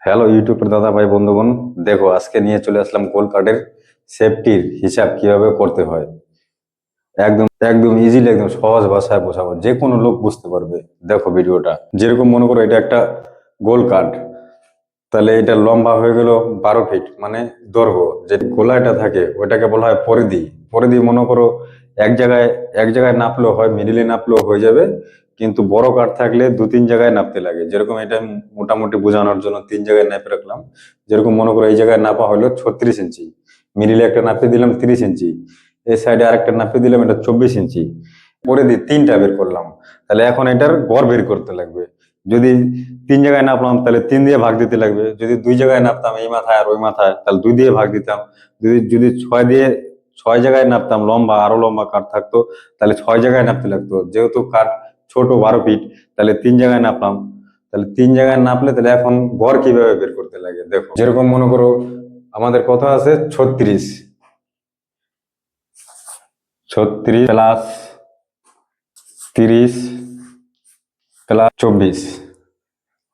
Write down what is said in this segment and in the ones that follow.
Hello ইউটিউবের দাদা ভাই বন্ধুগণ, দেখো আজকে নিয়ে চলে আসলাম গোল কার্ডের সেফটির হিসাব কিভাবে করতে হয়। একদম একদম ইজিলি, একদম সহজ ভাষায় বোঝাবো, যে কোনো লোক বুঝতে পারবে। দেখো ভিডিওটা, যেরকম মনে করো এটা একটা গোল কার্ড, তাহলে এটা লম্বা হয়ে গেল 12 ফিট, মানে দৈর্ঘ্য। যে গোলাটা থাকে ওইটাকে বলা হয় পরিধি। পরিধি মনে করো এক জায়গায় এক জায়গায় নাপলেও হয়, মিডিলে নাপলেও হয়ে যাবে, কিন্তু বড় কাঠ থাকলে 2-3 জায়গায় নাপতে লাগে। যেরকম এটা মোটামুটি বোঝানোর জন্য 3 জায়গায় নাপে রাখলাম। যেরকম মনে করো এই জায়গায় নাপা হলো 36 ইঞ্চি, মিডিলে একটা নাপিয়ে দিলাম 30 ইঞ্চি, এই সাইডে আরেকটা নাপিয়ে দিলাম এটা 24 ইঞ্চি। পরিধি 3টা বের করলাম, তাহলে এখন এটার গড় বের করতে লাগবে। যদি 3 জায়গায় নাপলাম তাহলে 3 দিয়ে ভাগ দিতে লাগবে। যদি 2 জায়গায় নাপতাম, এই মাথায় আর ওই মাথায়, তাহলে 2 দিয়ে ভাগ দিতাম। যদি যদি 6 জায়গায় নাপতাম, লম্বা আরো লম্বা কাঠ থাকতো, তাহলে 6 জায়গায় নাপতে লাগতো। যেহেতু কাঠ ছোট 12 ফিট, তাহলে 3 জায়গায় নাপলাম। তাহলে 3 জায়গায় নাপলে তাহলে এখন গড় কিভাবে বের করতে লাগে দেখো। যেরকম মনে করো আমাদের কথা আছে 36, 36 প্লাস 30 প্লাস 24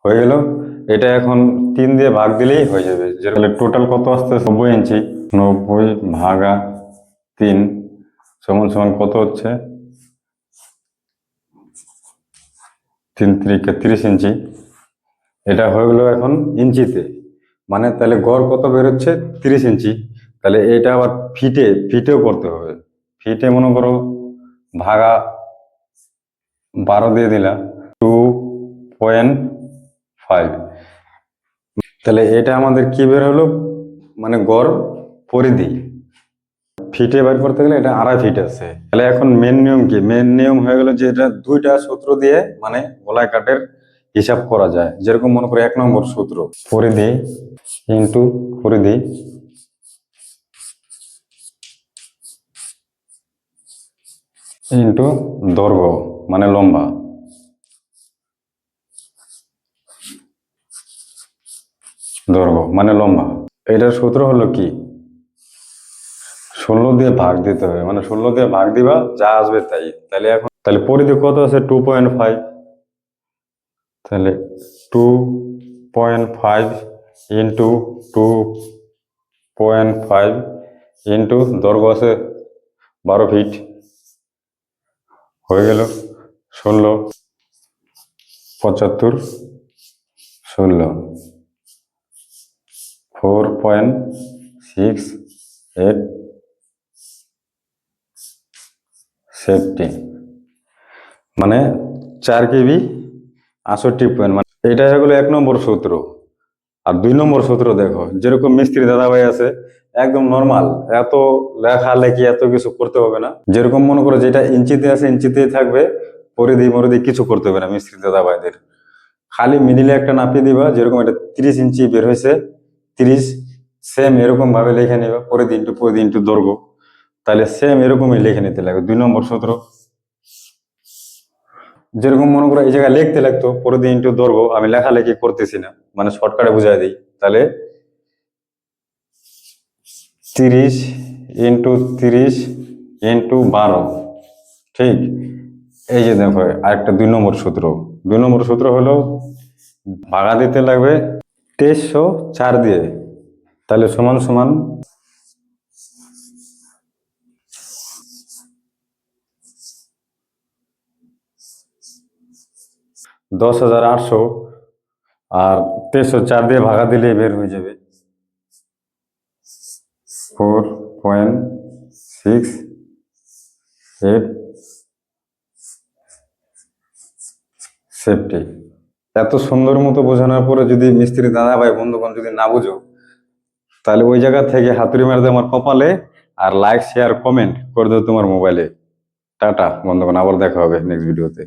হয়ে গেল। এটা এখন 3 দিয়ে ভাগ দিলেই হয়ে যাবে। তাহলে টোটাল কত আসছে? 90 ইঞ্চি। 90 ভাগা 3 সমান সমান কত হচ্ছে? 3 × 3 = 30 ইঞ্চি। এটা হয়ে গেল এখন ইঞ্চিতে, মানে তাহলে গড় কত বেরোচ্ছে? 30 ইঞ্চি। তাহলে এটা আবার ফিটেও করতে হবে। ফিটে মনে করো ভাগা 12 দিয়ে দিলাম, 2.5। তাহলে এটা আমাদের কি বের হলো? মানে গড় পরিধি। ফিটে বের করতে গেলে এটা 2.5 ফিট আছে। তাহলে এখন মেন নিয়ম কি? মেন নিয়ম হয়ে গেল যে এটা 2টা সূত্র দিয়ে মানে গোলায় কাঠের হিসাব করা যায়। যেরকম মনে করো 1 নম্বর সূত্র, পরিধি ইন্টু পরিধি ইন্টু দৈর্ঘ্য মানে লম্বা। দৈর্ঘ্য মানে লম্বা। এটার সূত্র হলো কি? 16 দিয়ে ভাগ দিতে হবে, মানে 16 দিয়ে ভাগ দিবা, যা আসবে তাই। তাহলে পরিধি কত আছে? 2.5। তাহলে 2.5 ইন্টু 2.5 ইন্টু দৈর্ঘ্য আছে 12 ফিট, হয়ে গেল 16, 75, 16, 4.68 সেফটি, মানে 4 কেবি 68 পয়েন্ট। মানে এটা হয়ে গেলো 1 নম্বর সূত্র। আর 2 নম্বর সূত্র দেখো, যেরকম মিস্ত্রি দাদাভাই আছে একদম নর্মাল, এত লেখালেখি এত কিছু করতে হবে না। যেরকম মনে করো যেটা ইঞ্চিতে আছে ইঞ্চিতেই থাকবে, পরিধি মরিধি কিছু করতে হবে না মিস্ত্রি দাদাভাইদের। খালি মিডিলে একটা নাপিয়ে দিবা। যেরকম এটা 30 ইঞ্চি বের হয়েছে, 30 সেম এরকম ভাবে লিখে নিবা, পরিধি ইন্টু দৈর্ঘ্য। তাহলে সেম এরকমই লিখে নিতে লাগবে 2 নম্বর সূত্র। যেরকম মনে করো এই জায়গায় লিখতে লাগতো পরিধি ইন্টু দৈর্ঘ্য, আমি লেখালেখি করতেছি না, মানে শর্টকাটে বুঝাই দিই। তাহলে 30 ইন্টু 30 ইন্টু 12, ঠিক। এই যে দেখো আরেকটা 2 নম্বর সূত্র। 2 নম্বর সূত্র হলো ভাগা দিতে লাগবে 2304 দিয়ে, তাহলে সমান সমান 10,800, আর 2304 দিয়ে ভাগা দিলে বের হয়ে যাবে 4.68 সেফটি। এত সুন্দর মতো বোঝানোর পরে যদি মিস্ত্রি দাদা ভাই বন্ধুগণ যদি না বুঝো, তাহলে ওই জায়গা থেকে হাতুড়ি মারতে আমার কপালে, আর লাইক শেয়ার কমেন্ট করে দেবো তোমার মোবাইলে। টাটা বন্ধুগণ, আবার দেখা হবে নেক্সট ভিডিওতে।